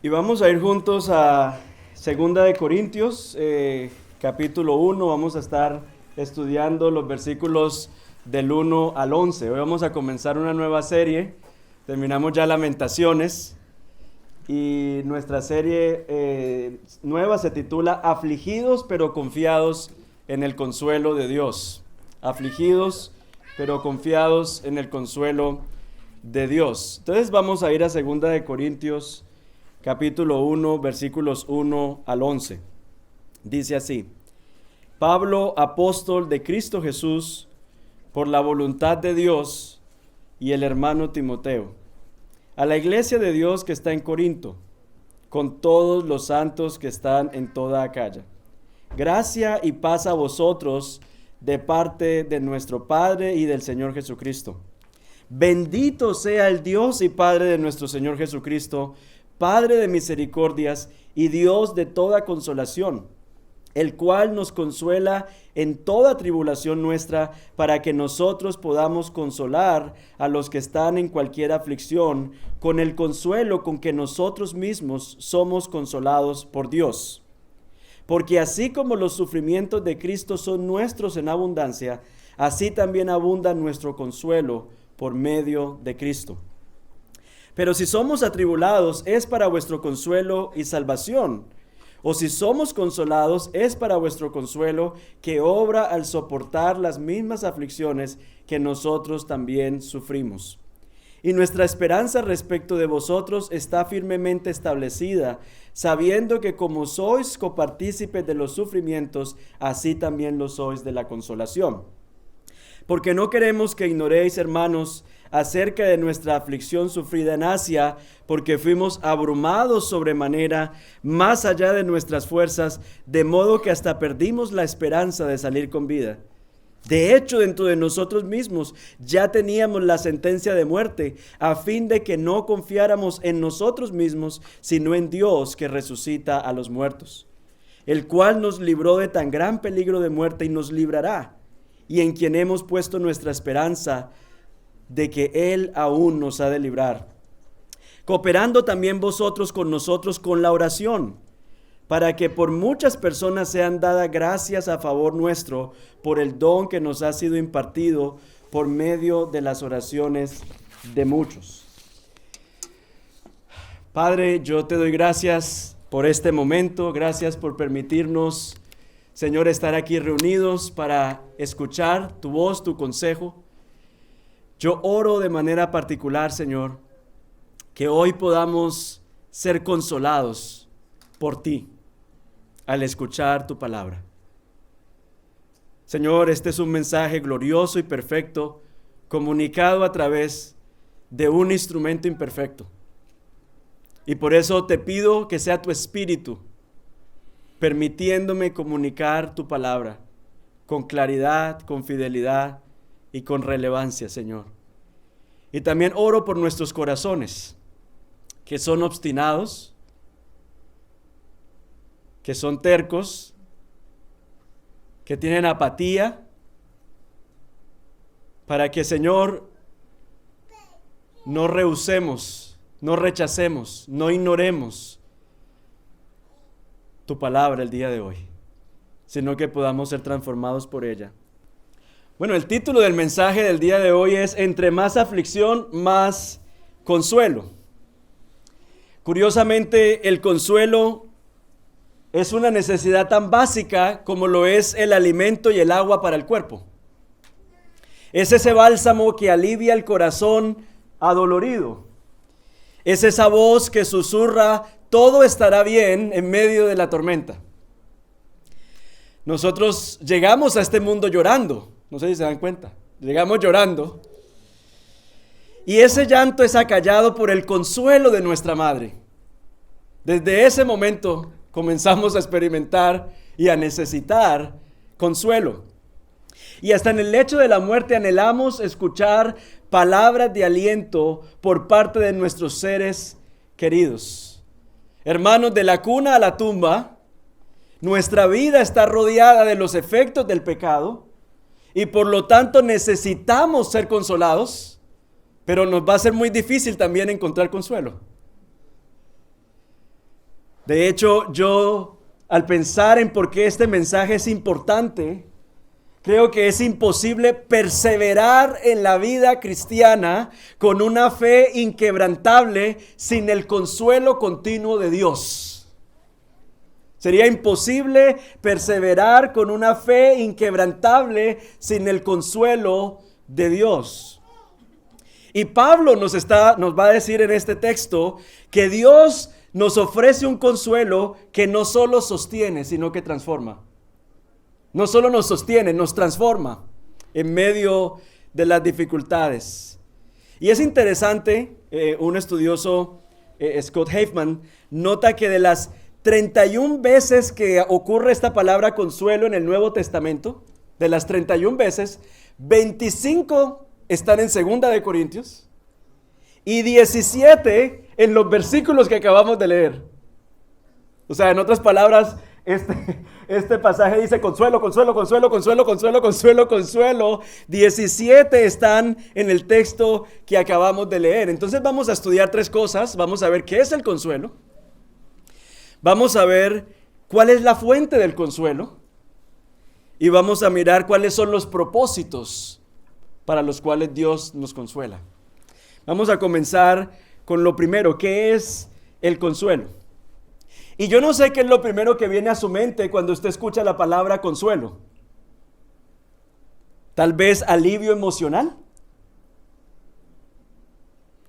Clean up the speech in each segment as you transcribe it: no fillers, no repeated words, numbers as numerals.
Y vamos a ir juntos a Segunda de Corintios, capítulo 1. Vamos a estar estudiando los versículos del 1 al 11. Hoy vamos a comenzar una nueva serie. Terminamos ya Lamentaciones y nuestra serie nueva se titula Afligidos pero confiados en el consuelo de Dios. Afligidos pero confiados en el consuelo de Dios. Entonces vamos a ir a Segunda de Corintios capítulo 1, versículos 1 al 11. Dice así: Pablo, apóstol de Cristo Jesús, por la voluntad de Dios, y el hermano Timoteo, a la iglesia de Dios que está en Corinto, con todos los santos que están en toda Acaya. Gracia y paz a vosotros de parte de nuestro Padre y del Señor Jesucristo. Bendito sea el Dios y Padre de nuestro Señor Jesucristo, Padre de misericordias y Dios de toda consolación, el cual nos consuela en toda tribulación nuestra, para que nosotros podamos consolar a los que están en cualquier aflicción, con el consuelo con que nosotros mismos somos consolados por Dios. Porque así como los sufrimientos de Cristo son nuestros en abundancia, así también abunda nuestro consuelo por medio de Cristo. Pero si somos atribulados, es para vuestro consuelo y salvación. O si somos consolados, es para vuestro consuelo, que obra al soportar las mismas aflicciones que nosotros también sufrimos. Y nuestra esperanza respecto de vosotros está firmemente establecida, sabiendo que como sois copartícipes de los sufrimientos, así también lo sois de la consolación. Porque no queremos que ignoréis, hermanos, acerca de nuestra aflicción sufrida en Asia, porque fuimos abrumados sobremanera, más allá de nuestras fuerzas, de modo que hasta perdimos la esperanza de salir con vida. De hecho, dentro de nosotros mismos ya teníamos la sentencia de muerte, a fin de que no confiáramos en nosotros mismos, sino en Dios que resucita a los muertos, el cual nos libró de tan gran peligro de muerte y nos librará, y en quien hemos puesto nuestra esperanza de que Él aún nos ha de librar. Cooperando también vosotros con nosotros con la oración, para que por muchas personas sean dadas gracias a favor nuestro, por el don que nos ha sido impartido por medio de las oraciones de muchos. Padre, yo te doy gracias por este momento, gracias por permitirnos, Señor, estar aquí reunidos para escuchar tu voz, tu consejo. Yo oro de manera particular, Señor, que hoy podamos ser consolados por ti al escuchar tu palabra. Señor, este es un mensaje glorioso y perfecto, comunicado a través de un instrumento imperfecto. Y por eso te pido que sea tu Espíritu permitiéndome comunicar tu palabra con claridad, con fidelidad y con relevancia, Señor. Y también oro por nuestros corazones, que son obstinados, que son tercos, que tienen apatía, para que, Señor, no rehusemos, no rechacemos, no ignoremos tu palabra el día de hoy, sino que podamos ser transformados por ella. Bueno, el título del mensaje del día de hoy es Entre más aflicción, más consuelo. Curiosamente, el consuelo es una necesidad tan básica como lo es el alimento y el agua para el cuerpo. Es ese bálsamo que alivia el corazón adolorido. Es esa voz que susurra: todo estará bien en medio de la tormenta. Nosotros llegamos a este mundo llorando. No sé si se dan cuenta. Llegamos llorando. Y ese llanto es acallado por el consuelo de nuestra madre. Desde ese momento comenzamos a experimentar y a necesitar consuelo. Y hasta en el lecho de la muerte anhelamos escuchar palabras de aliento por parte de nuestros seres queridos. Hermanos, de la cuna a la tumba, nuestra vida está rodeada de los efectos del pecado. Y por lo tanto necesitamos ser consolados, pero nos va a ser muy difícil también encontrar consuelo. De hecho, yo al pensar en por qué este mensaje es importante, creo que es imposible perseverar en la vida cristiana con una fe inquebrantable sin el consuelo continuo de Dios. Sería imposible perseverar con una fe inquebrantable sin el consuelo de Dios. Y Pablo nos va a decir en este texto que Dios nos ofrece un consuelo que no solo sostiene, sino que transforma. No solo nos sostiene, nos transforma en medio de las dificultades. Y es interesante, un estudioso, Scott Hafemann, nota que de las 31 veces que ocurre esta palabra consuelo en el Nuevo Testamento, de las 31 veces, 25 están en 2 de Corintios y 17 en los versículos que acabamos de leer. O sea, en otras palabras, este pasaje dice consuelo, consuelo, consuelo, consuelo, consuelo, consuelo, consuelo. 17 están en el texto que acabamos de leer. Entonces vamos a estudiar 3 cosas. Vamos a ver qué es el consuelo. Vamos a ver cuál es la fuente del consuelo. Y vamos a mirar cuáles son los propósitos para los cuales Dios nos consuela. Vamos a comenzar con lo primero, ¿qué es el consuelo? Y yo no sé qué es lo primero que viene a su mente cuando usted escucha la palabra consuelo. Tal vez alivio emocional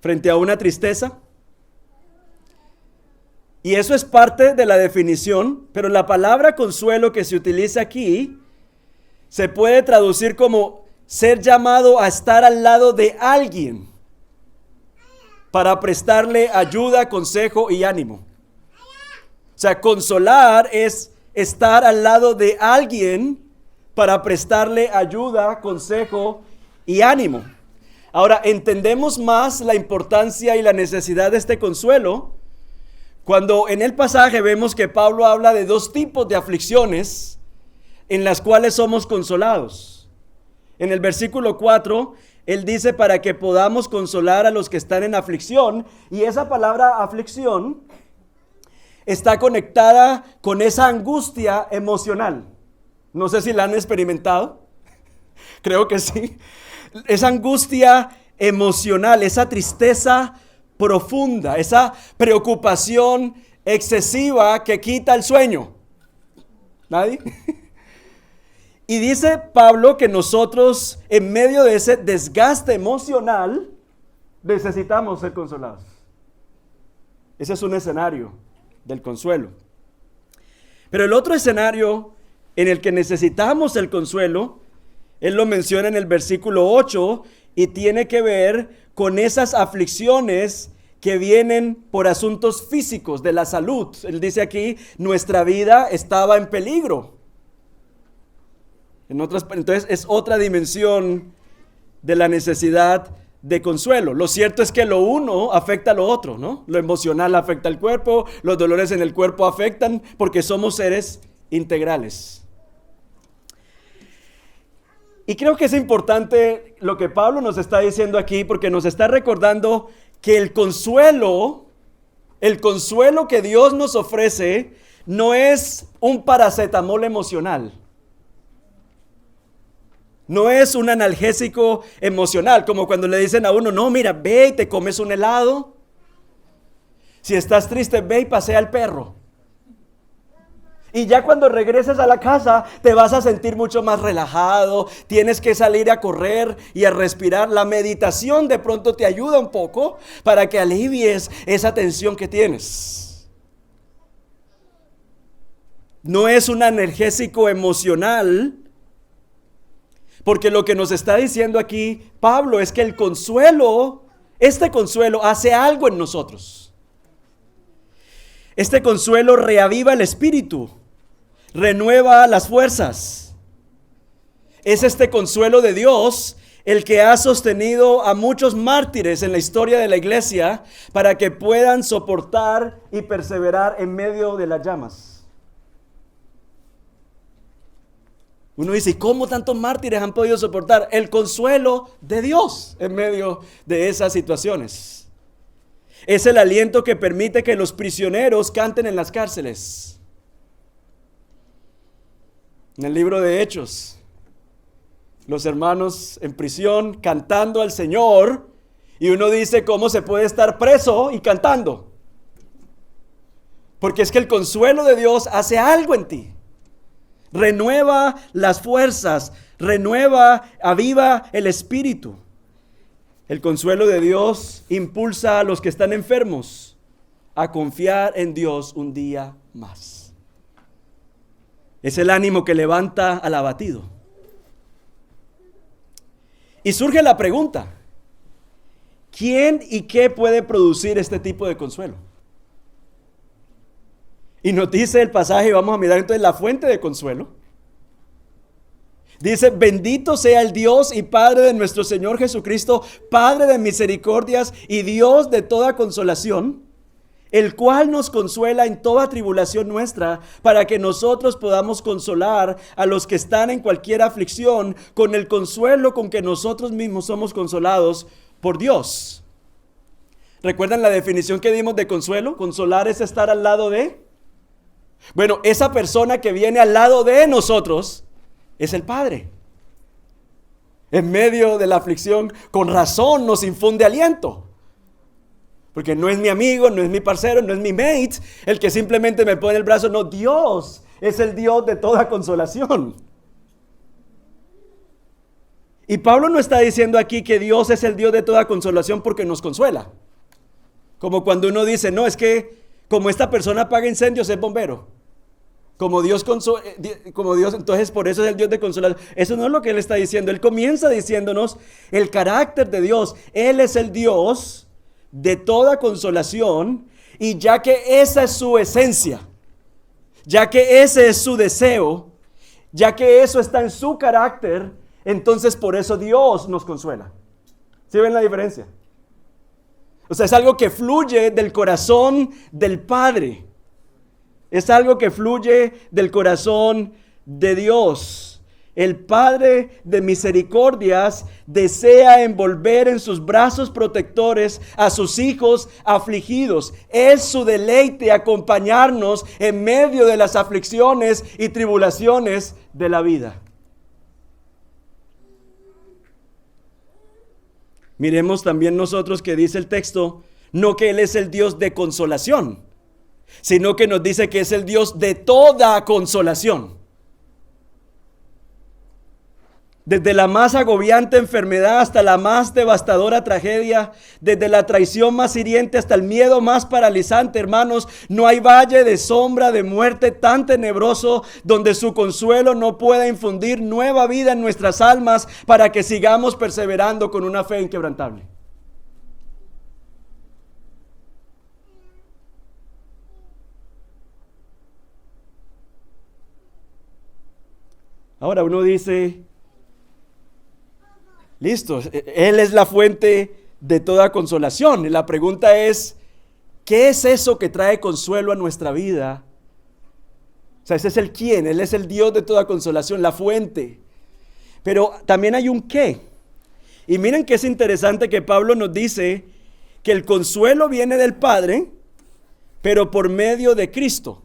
frente a una tristeza. Y eso es parte de la definición, pero la palabra consuelo que se utiliza aquí se puede traducir como ser llamado a estar al lado de alguien para prestarle ayuda, consejo y ánimo. O sea, consolar es estar al lado de alguien para prestarle ayuda, consejo y ánimo. Ahora, entendemos más la importancia y la necesidad de este consuelo cuando en el pasaje vemos que Pablo habla de 2 tipos de aflicciones en las cuales somos consolados. En el versículo 4, él dice para que podamos consolar a los que están en aflicción, y esa palabra aflicción está conectada con esa angustia emocional. No sé si la han experimentado. Creo que sí. Esa angustia emocional, esa tristeza profunda, esa preocupación excesiva que quita el sueño. ¿Nadie? Y dice Pablo que nosotros, en medio de ese desgaste emocional, necesitamos ser consolados. Ese es un escenario del consuelo. Pero el otro escenario en el que necesitamos el consuelo, él lo menciona en el versículo 8 y tiene que ver con esas aflicciones que vienen por asuntos físicos de la salud. Él dice aquí, nuestra vida estaba en peligro. Entonces es otra dimensión de la necesidad de consuelo. Lo cierto es que lo uno afecta a lo otro, ¿no? Lo emocional afecta al cuerpo, los dolores en el cuerpo afectan porque somos seres integrales. Y creo que es importante lo que Pablo nos está diciendo aquí porque nos está recordando que el consuelo que Dios nos ofrece no es un paracetamol emocional. No es un analgésico emocional, como cuando le dicen a uno, no, mira, ve y te comes un helado. Si estás triste, ve y pasea al perro. Y ya cuando regreses a la casa te vas a sentir mucho más relajado, tienes que salir a correr y a respirar. La meditación de pronto te ayuda un poco para que alivies esa tensión que tienes. No es un analgésico emocional, porque lo que nos está diciendo aquí Pablo es que el consuelo, este consuelo hace algo en nosotros. Este consuelo reaviva el espíritu, renueva las fuerzas. Es este consuelo de Dios el que ha sostenido a muchos mártires en la historia de la iglesia para que puedan soportar y perseverar en medio de las llamas. Uno dice, ¿y cómo tantos mártires han podido soportar? El consuelo de Dios en medio de esas situaciones. Es el aliento que permite que los prisioneros canten en las cárceles. En el libro de Hechos, los hermanos en prisión cantando al Señor, y uno dice, ¿cómo se puede estar preso y cantando? Porque es que el consuelo de Dios hace algo en ti. Renueva las fuerzas, aviva el espíritu. El consuelo de Dios impulsa a los que están enfermos a confiar en Dios un día más. Es el ánimo que levanta al abatido. Y surge la pregunta, ¿quién y qué puede producir este tipo de consuelo? Y nos dice el pasaje, vamos a mirar entonces la fuente de consuelo. Dice, bendito sea el Dios y Padre de nuestro Señor Jesucristo, Padre de misericordias y Dios de toda consolación, el cual nos consuela en toda tribulación nuestra, para que nosotros podamos consolar a los que están en cualquier aflicción, con el consuelo con que nosotros mismos somos consolados por Dios. ¿Recuerdan la definición que dimos de consuelo? Consolar es estar al lado de... Bueno, esa persona que viene al lado de nosotros es el Padre. En medio de la aflicción, con razón nos infunde aliento. Porque no es mi amigo, no es mi parcero, no es mi mate, el que simplemente me pone el brazo. No, Dios es el Dios de toda consolación. Y Pablo no está diciendo aquí que Dios es el Dios de toda consolación porque nos consuela. Como cuando uno dice, no, es que como esta persona apaga incendios es bombero. Como Dios, entonces por eso es el Dios de consolación. Eso no es lo que él está diciendo. Él comienza diciéndonos el carácter de Dios. Él es el Dios de toda consolación, y ya que esa es su esencia, ya que ese es su deseo, ya que eso está en su carácter, entonces por eso Dios nos consuela. ¿Sí ven la diferencia? O sea, es algo que fluye del corazón del Padre. Es algo que fluye del corazón de Dios. El Padre de misericordias desea envolver en sus brazos protectores a sus hijos afligidos. Es su deleite acompañarnos en medio de las aflicciones y tribulaciones de la vida. Miremos también nosotros que dice el texto, no que Él es el Dios de consolación, sino que nos dice que es el Dios de toda consolación. Desde la más agobiante enfermedad hasta la más devastadora tragedia, desde la traición más hiriente hasta el miedo más paralizante, hermanos, no hay valle de sombra de muerte tan tenebroso donde su consuelo no pueda infundir nueva vida en nuestras almas para que sigamos perseverando con una fe inquebrantable. Ahora uno dice, listo, Él es la fuente de toda consolación. Y la pregunta es, ¿qué es eso que trae consuelo a nuestra vida? O sea, ese es el quién, Él es el Dios de toda consolación, la fuente. Pero también hay un qué. Y miren que es interesante que Pablo nos dice que el consuelo viene del Padre, pero por medio de Cristo.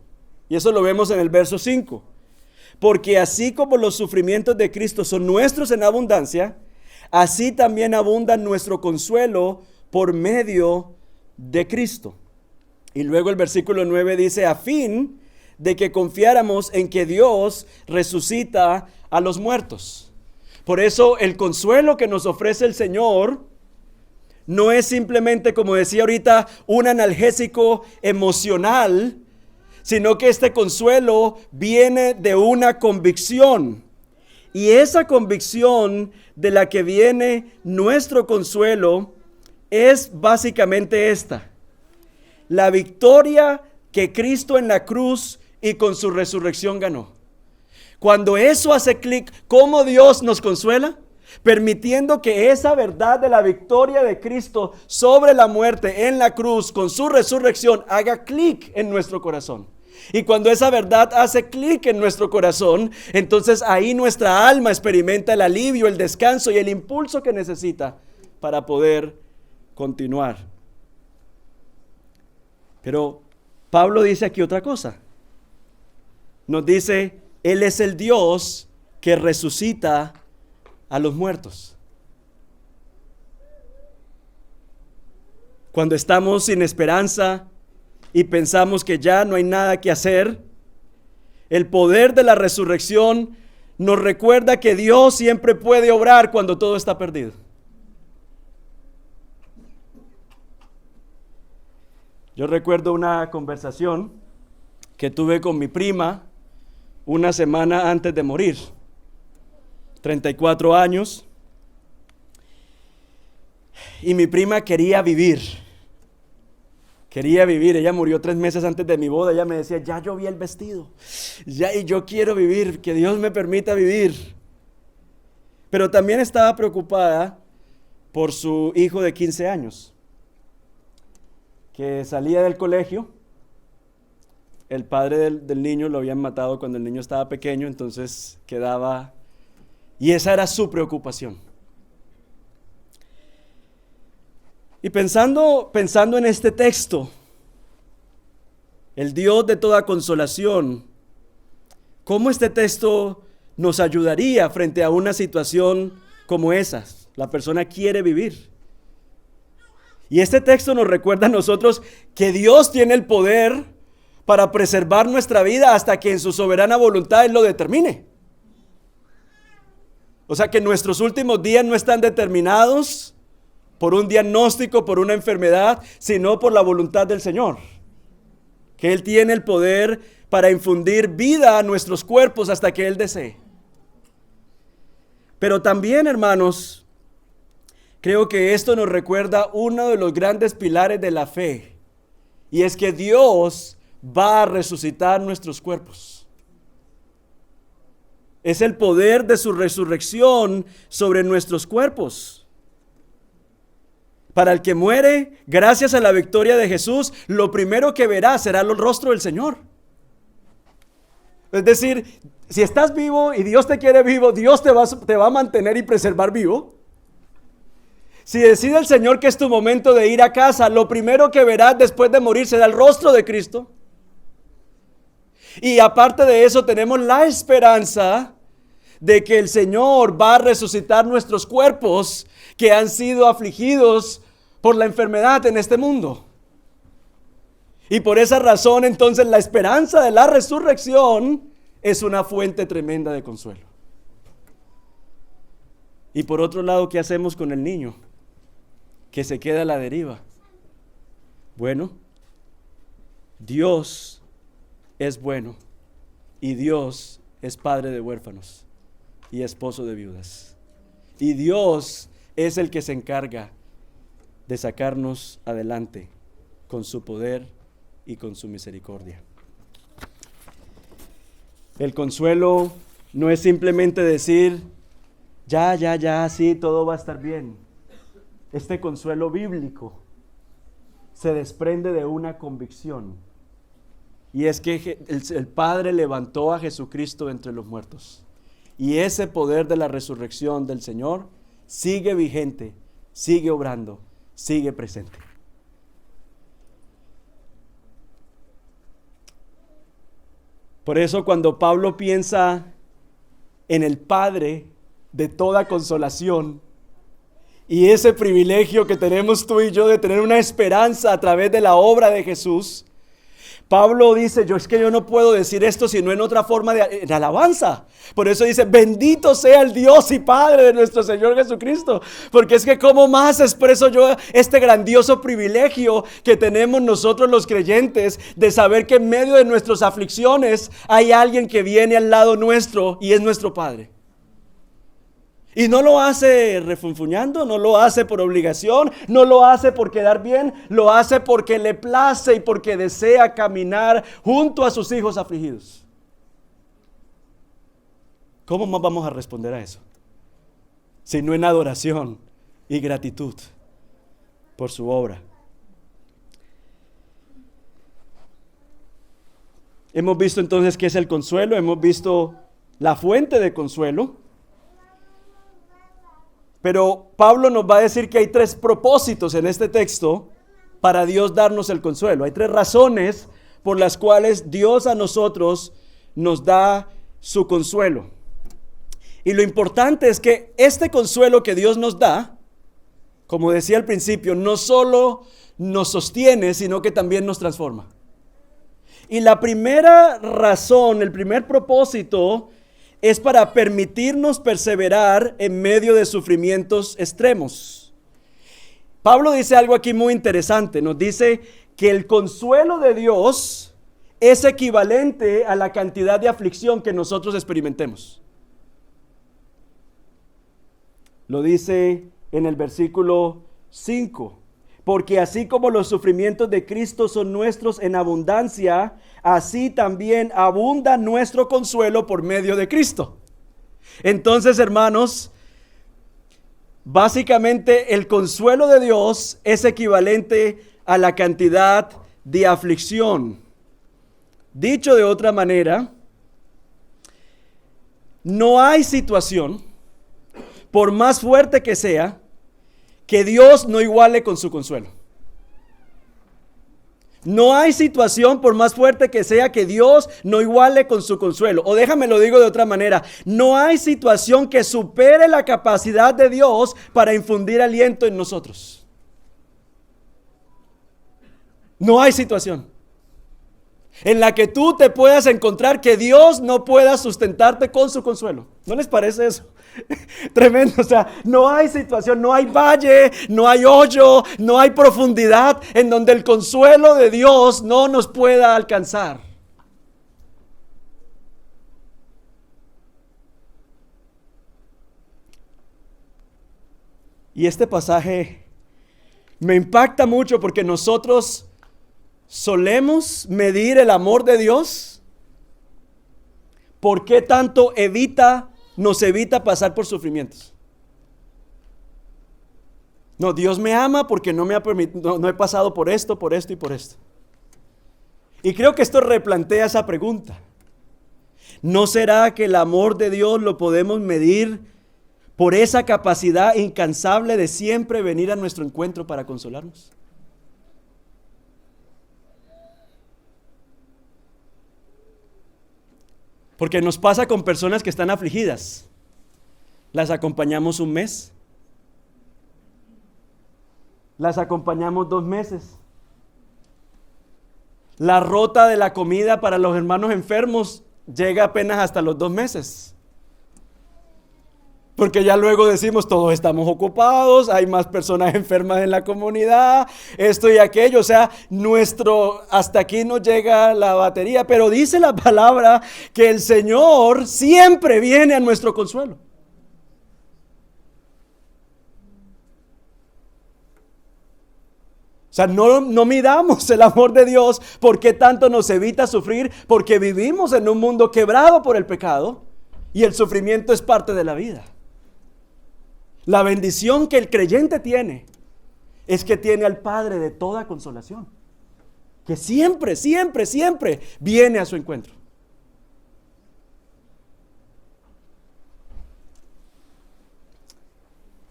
Y eso lo vemos en el verso 5. Porque así como los sufrimientos de Cristo son nuestros en abundancia, así también abunda nuestro consuelo por medio de Cristo. Y luego el versículo 9 dice, a fin de que confiáramos en que Dios resucita a los muertos. Por eso el consuelo que nos ofrece el Señor no es simplemente, como decía ahorita, un analgésico emocional, sino que este consuelo viene de una convicción. Y esa convicción de la que viene nuestro consuelo es básicamente esta: la victoria que Cristo en la cruz y con su resurrección ganó. Cuando eso hace clic, ¿cómo Dios nos consuela? Permitiendo que esa verdad de la victoria de Cristo sobre la muerte en la cruz con su resurrección haga clic en nuestro corazón. Y cuando esa verdad hace clic en nuestro corazón, entonces ahí nuestra alma experimenta el alivio, el descanso y el impulso que necesita para poder continuar. Pero Pablo dice aquí otra cosa. Nos dice, Él es el Dios que resucita a los muertos. Cuando estamos sin esperanza y pensamos que ya no hay nada que hacer, el poder de la resurrección nos recuerda que Dios siempre puede obrar cuando todo está perdido. Yo recuerdo una conversación que tuve con mi prima una semana antes de morir, 34 años, y mi prima quería vivir, ella murió 3 meses antes de mi boda, ella me decía, ya yo vi el vestido, ya y yo quiero vivir, que Dios me permita vivir, pero también estaba preocupada por su hijo de 15 años, que salía del colegio. El padre del niño lo habían matado cuando el niño estaba pequeño, entonces quedaba, y esa era su preocupación. Y pensando en este texto, el Dios de toda consolación, ¿cómo este texto nos ayudaría frente a una situación como esa? La persona quiere vivir. Y este texto nos recuerda a nosotros que Dios tiene el poder para preservar nuestra vida hasta que en su soberana voluntad Él lo determine. O sea que nuestros últimos días no están determinados por un diagnóstico, por una enfermedad, sino por la voluntad del Señor. Que Él tiene el poder para infundir vida a nuestros cuerpos hasta que Él desee. Pero también, hermanos, creo que esto nos recuerda uno de los grandes pilares de la fe, y es que Dios va a resucitar nuestros cuerpos. Es el poder de su resurrección sobre nuestros cuerpos. Para el que muere, gracias a la victoria de Jesús, lo primero que verá será el rostro del Señor. Es decir, si estás vivo y Dios te quiere vivo, Dios te va a mantener y preservar vivo. Si decide el Señor que es tu momento de ir a casa, lo primero que verás después de morir será el rostro de Cristo. Y aparte de eso, tenemos la esperanza de que el Señor va a resucitar nuestros cuerpos que han sido afligidos por la enfermedad en este mundo. Y por esa razón, entonces, la esperanza de la resurrección es una fuente tremenda de consuelo. Y por otro lado, ¿qué hacemos con el niño que se queda a la deriva? Bueno, Dios es bueno y Dios es padre de huérfanos y esposo de viudas. Y Dios es el que se encarga de sacarnos adelante con su poder y con su misericordia. El consuelo no es simplemente decir, ya, sí, todo va a estar bien. Este consuelo bíblico se desprende de una convicción, y es que el Padre levantó a Jesucristo entre los muertos, y ese poder de la resurrección del Señor sigue vigente, sigue obrando, sigue presente. Por eso cuando Pablo piensa en el Padre de toda consolación y ese privilegio que tenemos tú y yo de tener una esperanza a través de la obra de Jesús, Pablo dice, es que yo no puedo decir esto sino en otra forma de alabanza. Por eso dice, bendito sea el Dios y Padre de nuestro Señor Jesucristo. Porque es que cómo más expreso yo este grandioso privilegio que tenemos nosotros los creyentes de saber que en medio de nuestras aflicciones hay alguien que viene al lado nuestro y es nuestro Padre. Y no lo hace refunfuñando, no lo hace por obligación, no lo hace por quedar bien, lo hace porque le place y porque desea caminar junto a sus hijos afligidos. ¿Cómo más vamos a responder a eso? Si no en adoración y gratitud por su obra. Hemos visto entonces qué es el consuelo, hemos visto la fuente de consuelo. Pero Pablo nos va a decir que hay 3 propósitos en este texto para Dios darnos el consuelo. Hay 3 razones por las cuales Dios a nosotros nos da su consuelo. Y lo importante es que este consuelo que Dios nos da, como decía al principio, no solo nos sostiene, sino que también nos transforma. Y la primera razón, el primer propósito, es para permitirnos perseverar en medio de sufrimientos extremos. Pablo dice algo aquí muy interesante. Nos dice que el consuelo de Dios es equivalente a la cantidad de aflicción que nosotros experimentemos. Lo dice en el versículo 5. Porque así como los sufrimientos de Cristo son nuestros en abundancia, así también abunda nuestro consuelo por medio de Cristo. Entonces, hermanos, básicamente el consuelo de Dios es equivalente a la cantidad de aflicción. Dicho de otra manera, no hay situación, por más fuerte que sea, que Dios no iguale con su consuelo. No hay situación, por más fuerte que sea, que Dios no iguale con su consuelo. O déjame lo digo de otra manera, no hay situación que supere la capacidad de Dios para infundir aliento en nosotros. No hay situación en la que tú te puedas encontrar que Dios no pueda sustentarte con su consuelo. ¿No les parece eso? Tremendo. O sea, no hay situación, no hay valle, no hay hoyo, no hay profundidad en donde el consuelo de Dios no nos pueda alcanzar. Y este pasaje me impacta mucho porque nosotros solemos medir el amor de Dios. ¿Por qué tanto nos evita pasar por sufrimientos? No, Dios me ama porque no he pasado por esto y por esto. Y creo que esto replantea esa pregunta. ¿No será que el amor de Dios lo podemos medir por esa capacidad incansable de siempre venir a nuestro encuentro para consolarnos? Porque nos pasa con personas que están afligidas. Las acompañamos un mes. Las acompañamos 2 meses. La rota de la comida para los hermanos enfermos llega apenas hasta los 2 meses. Porque ya luego decimos, todos estamos ocupados, hay más personas enfermas en la comunidad, esto y aquello. O sea, hasta aquí nos llega la batería. Pero dice la palabra que el Señor siempre viene a nuestro consuelo. O sea, no midamos el amor de Dios porque tanto nos evita sufrir, porque vivimos en un mundo quebrado por el pecado y el sufrimiento es parte de la vida. La bendición que el creyente tiene es que tiene al Padre de toda consolación, que siempre, siempre, siempre viene a su encuentro.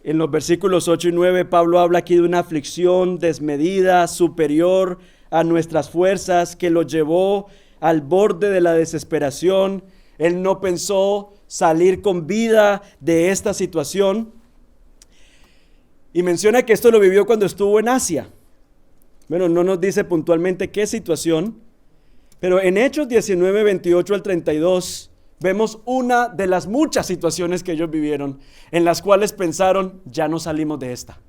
En los versículos 8 y 9, Pablo habla aquí de una aflicción desmedida, superior a nuestras fuerzas, que lo llevó al borde de la desesperación. Él no pensó salir con vida de esta situación. Y menciona que esto lo vivió cuando estuvo en Asia. Bueno, no nos dice puntualmente qué situación, pero en Hechos 19, 28 al 32, vemos una de las muchas situaciones que ellos vivieron, en las cuales pensaron, ya no salimos de esta.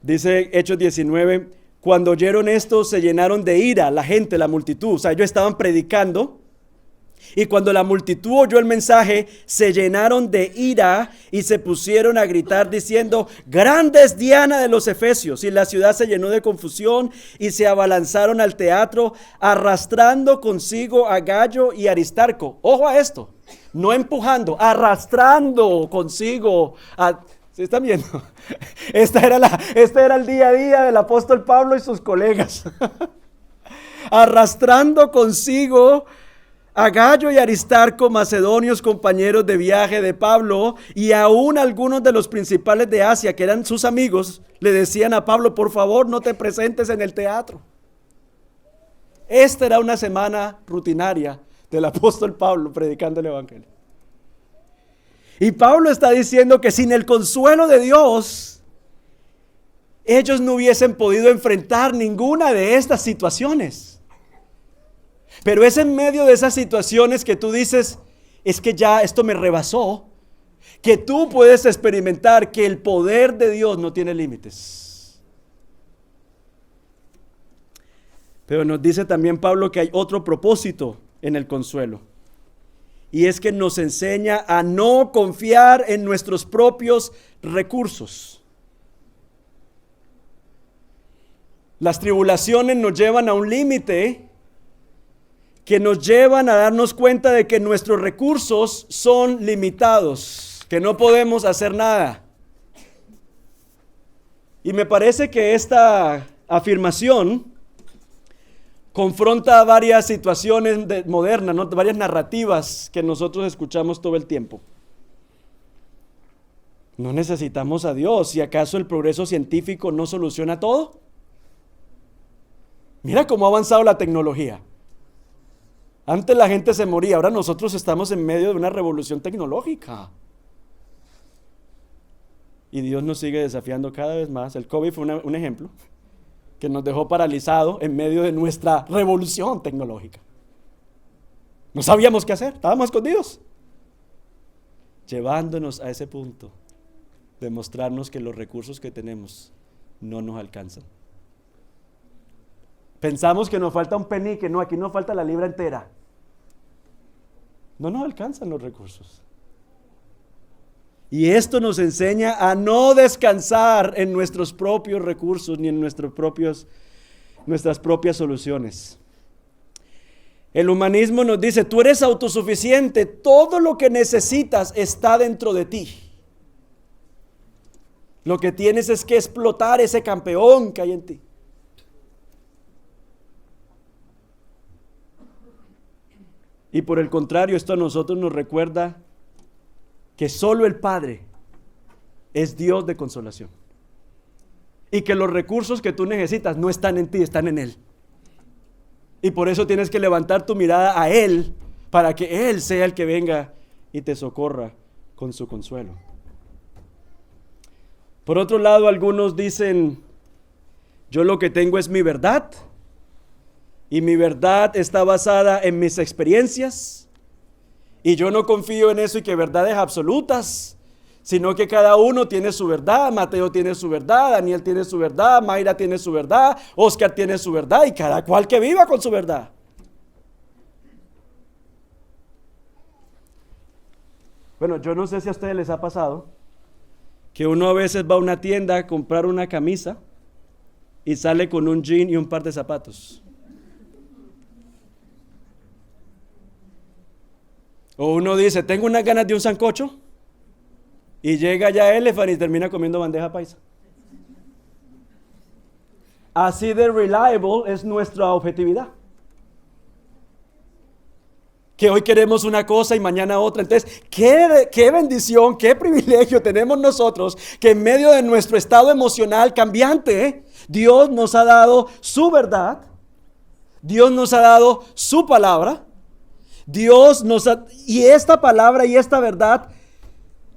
Dice Hechos 19, cuando oyeron esto, se llenaron de ira, la gente, la multitud. O sea, ellos estaban predicando. Y cuando la multitud oyó el mensaje, se llenaron de ira y se pusieron a gritar diciendo, grande es Diana de los Efesios. Y la ciudad se llenó de confusión y se abalanzaron al teatro, arrastrando consigo a Gallo y Aristarco. Ojo a esto, no empujando, arrastrando consigo a... ¿Sí están viendo? Este era el día a día del apóstol Pablo y sus colegas. Arrastrando consigo A Gayo y Aristarco, macedonios, compañeros de viaje de Pablo, y aún algunos de los principales de Asia, que eran sus amigos, le decían a Pablo: por favor, no te presentes en el teatro. Esta era una semana rutinaria del apóstol Pablo predicando el evangelio. Y Pablo está diciendo que sin el consuelo de Dios, ellos no hubiesen podido enfrentar ninguna de estas situaciones. Pero es en medio de esas situaciones que tú dices: es que ya esto me rebasó, que tú puedes experimentar que el poder de Dios no tiene límites. Pero nos dice también Pablo que hay otro propósito en el consuelo, y es que nos enseña a no confiar en nuestros propios recursos. Las tribulaciones nos llevan a un límite que nos llevan a darnos cuenta de que nuestros recursos son limitados, que no podemos hacer nada. Y me parece que esta afirmación confronta varias situaciones modernas, ¿no? Varias narrativas que nosotros escuchamos todo el tiempo. No necesitamos a Dios. ¿Y acaso el progreso científico no soluciona todo? Mira cómo ha avanzado la tecnología. Antes la gente se moría, ahora nosotros estamos en medio de una revolución tecnológica. Y Dios nos sigue desafiando cada vez más. El COVID fue un ejemplo que nos dejó paralizados en medio de nuestra revolución tecnológica. No sabíamos qué hacer, estábamos escondidos. Llevándonos a ese punto de mostrarnos que los recursos que tenemos no nos alcanzan. Pensamos que nos falta un penique, no, aquí nos falta la libra entera. No nos alcanzan los recursos. Y esto nos enseña a no descansar en nuestros propios recursos ni en nuestras propias soluciones. El humanismo nos dice: tú eres autosuficiente, todo lo que necesitas está dentro de ti. Lo que tienes es que explotar ese campeón que hay en ti. Y por el contrario, esto a nosotros nos recuerda que solo el Padre es Dios de consolación. Y que los recursos que tú necesitas no están en ti, están en Él. Y por eso tienes que levantar tu mirada a Él, para que Él sea el que venga y te socorra con su consuelo. Por otro lado, algunos dicen: yo lo que tengo es mi verdad, y mi verdad está basada en mis experiencias, y yo no confío en eso y que verdades absolutas, sino que cada uno tiene su verdad. Mateo tiene su verdad, Daniel tiene su verdad, Mayra tiene su verdad, Oscar tiene su verdad, y cada cual que viva con su verdad. Bueno, yo no sé si a ustedes les ha pasado que uno a veces va a una tienda a comprar una camisa y sale con un jean y un par de zapatos. O uno dice: tengo unas ganas de un sancocho, y llega ya Elephant y termina comiendo bandeja paisa. Así de reliable es nuestra objetividad. Que hoy queremos una cosa y mañana otra. Entonces, qué bendición, qué privilegio tenemos nosotros, que en medio de nuestro estado emocional cambiante, Dios nos ha dado su verdad, Dios nos ha dado su palabra. Y esta palabra y esta verdad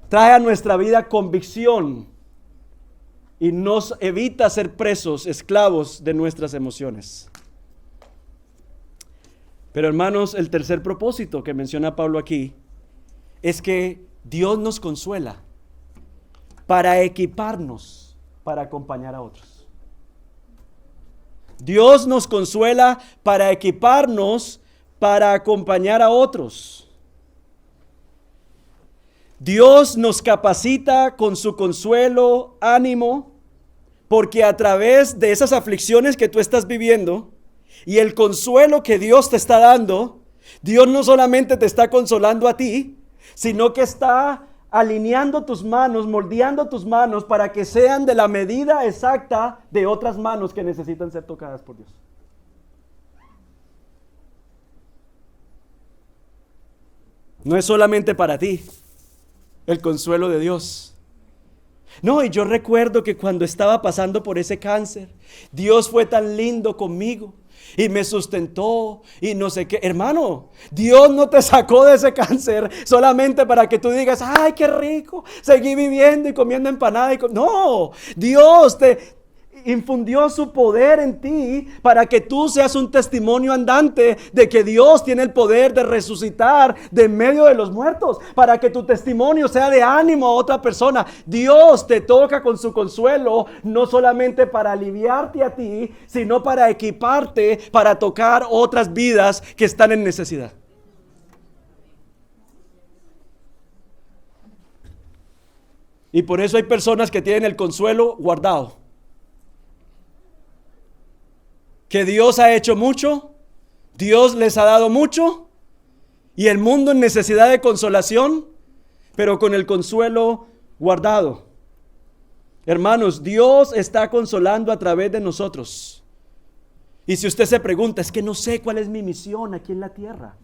trae a nuestra vida convicción y nos evita ser presos, esclavos de nuestras emociones. Pero hermanos, el tercer propósito que menciona Pablo aquí es que Dios nos consuela para equiparnos para acompañar a otros. Dios nos consuela para equiparnos para acompañar a otros. Dios nos capacita con su consuelo, ánimo, porque a través de esas aflicciones que tú estás viviendo y el consuelo que Dios te está dando, Dios no solamente te está consolando a ti, sino que está alineando tus manos, moldeando tus manos para que sean de la medida exacta de otras manos que necesitan ser tocadas por Dios. No es solamente para ti el consuelo de Dios. No, y yo recuerdo que cuando estaba pasando por ese cáncer, Dios fue tan lindo conmigo y me sustentó y no sé qué. Hermano, Dios no te sacó de ese cáncer solamente para que tú digas, ay, qué rico, seguí viviendo y comiendo empanada. No, Dios te infundió su poder en ti para que tú seas un testimonio andante de que Dios tiene el poder de resucitar de en medio de los muertos, para que tu testimonio sea de ánimo a otra persona. Dios te toca con su consuelo, no solamente para aliviarte a ti, sino para equiparte, para tocar otras vidas que están en necesidad. Y por eso hay personas que tienen el consuelo guardado. Que Dios ha hecho mucho, Dios les ha dado mucho, y el mundo en necesidad de consolación, pero con el consuelo guardado. Hermanos, Dios está consolando a través de nosotros. Y si usted se pregunta, es que no sé cuál es mi misión aquí en la tierra.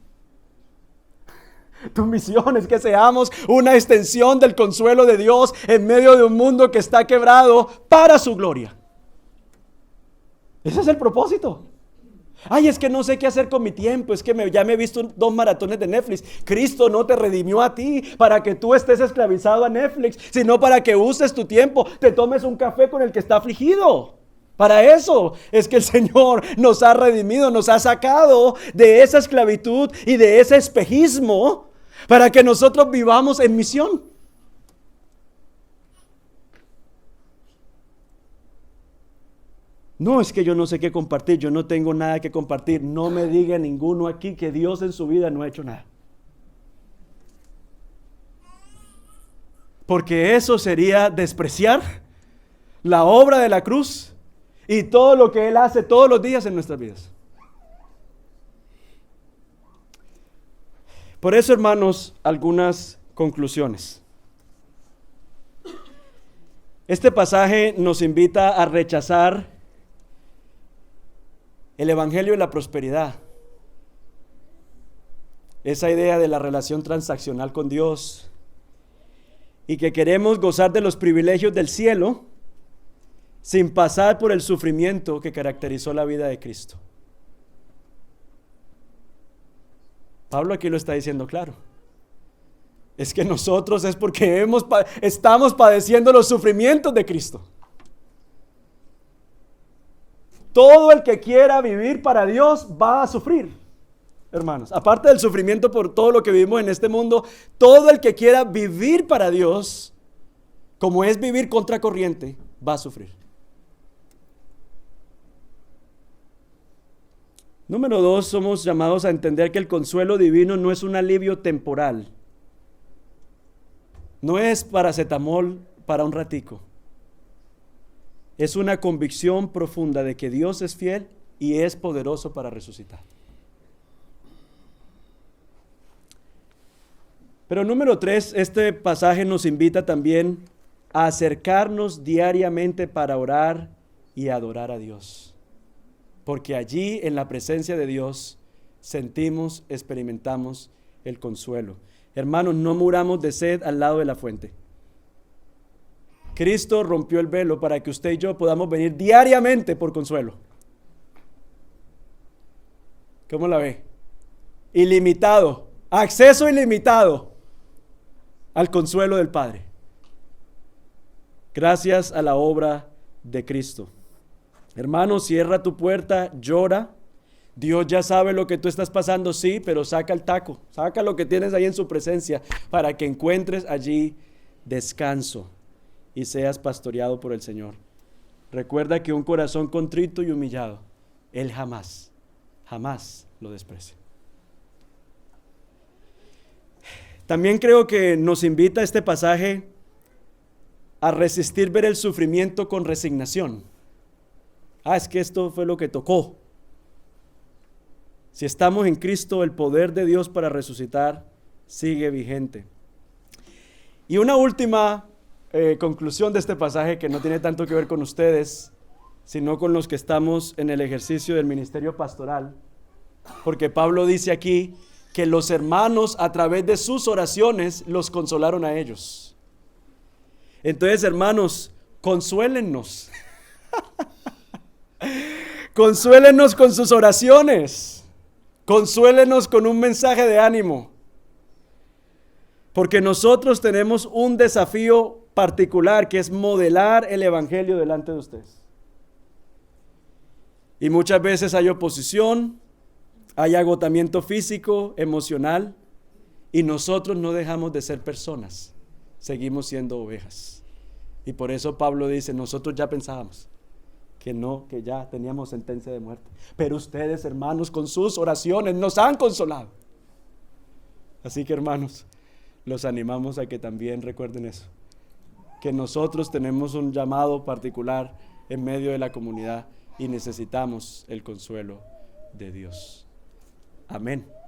Tu misión es que seamos una extensión del consuelo de Dios en medio de un mundo que está quebrado para su gloria. Ese es el propósito. Ay, es que no sé qué hacer con mi tiempo. Es que ya me he visto 2 maratones de Netflix. Cristo no te redimió a ti para que tú estés esclavizado a Netflix, sino para que uses tu tiempo, te tomes un café con el que está afligido. Para eso es que el Señor nos ha redimido, nos ha sacado de esa esclavitud y de ese espejismo para que nosotros vivamos en misión. No, es que yo no sé qué compartir, yo no tengo nada que compartir. No me diga ninguno aquí que Dios en su vida no ha hecho nada. Porque eso sería despreciar la obra de la cruz y todo lo que Él hace todos los días en nuestras vidas. Por eso, hermanos, algunas conclusiones. Este pasaje nos invita a rechazar el evangelio de la prosperidad. Esa idea de la relación transaccional con Dios y que queremos gozar de los privilegios del cielo sin pasar por el sufrimiento que caracterizó la vida de Cristo. Pablo aquí lo está diciendo claro. Es que nosotros es porque estamos padeciendo los sufrimientos de Cristo. Todo el que quiera vivir para Dios va a sufrir, hermanos. Aparte del sufrimiento por todo lo que vivimos en este mundo, todo el que quiera vivir para Dios, como es vivir contracorriente, va a sufrir. Número 2, somos llamados a entender que el consuelo divino no es un alivio temporal. No es paracetamol para un ratico. Es una convicción profunda de que Dios es fiel y es poderoso para resucitar. Pero número 3, este pasaje nos invita también a acercarnos diariamente para orar y adorar a Dios. Porque allí, en la presencia de Dios, sentimos, experimentamos el consuelo. Hermanos, no muramos de sed al lado de la fuente. Cristo rompió el velo para que usted y yo podamos venir diariamente por consuelo. ¿Cómo la ve? Ilimitado, acceso ilimitado al consuelo del Padre. Gracias a la obra de Cristo. Hermano, cierra tu puerta, llora. Dios ya sabe lo que tú estás pasando, sí, pero saca el taco, saca lo que tienes ahí en su presencia para que encuentres allí descanso y seas pastoreado por el Señor. Recuerda que un corazón contrito y humillado, Él jamás lo desprecia. También creo que nos invita este pasaje a resistir ver el sufrimiento con resignación. Es que esto fue lo que tocó. Si estamos en Cristo, el poder de Dios para resucitar sigue vigente. Y una última conclusión de este pasaje que no tiene tanto que ver con ustedes, sino con los que estamos en el ejercicio del ministerio pastoral. Porque Pablo dice aquí que los hermanos a través de sus oraciones los consolaron a ellos. Entonces, hermanos, consuélennos. Consuélenos con sus oraciones. Consuélenos con un mensaje de ánimo. Porque nosotros tenemos un desafío particular, que es modelar el evangelio delante de ustedes. Y muchas veces hay oposición, hay agotamiento físico, emocional, y nosotros no dejamos de ser personas, seguimos siendo ovejas. Y por eso Pablo dice, nosotros ya pensábamos que no, que ya teníamos sentencia de muerte, pero ustedes, hermanos, con sus oraciones nos han consolado. Así que, hermanos, los animamos a que también recuerden eso, que nosotros tenemos un llamado particular en medio de la comunidad y necesitamos el consuelo de Dios. Amén.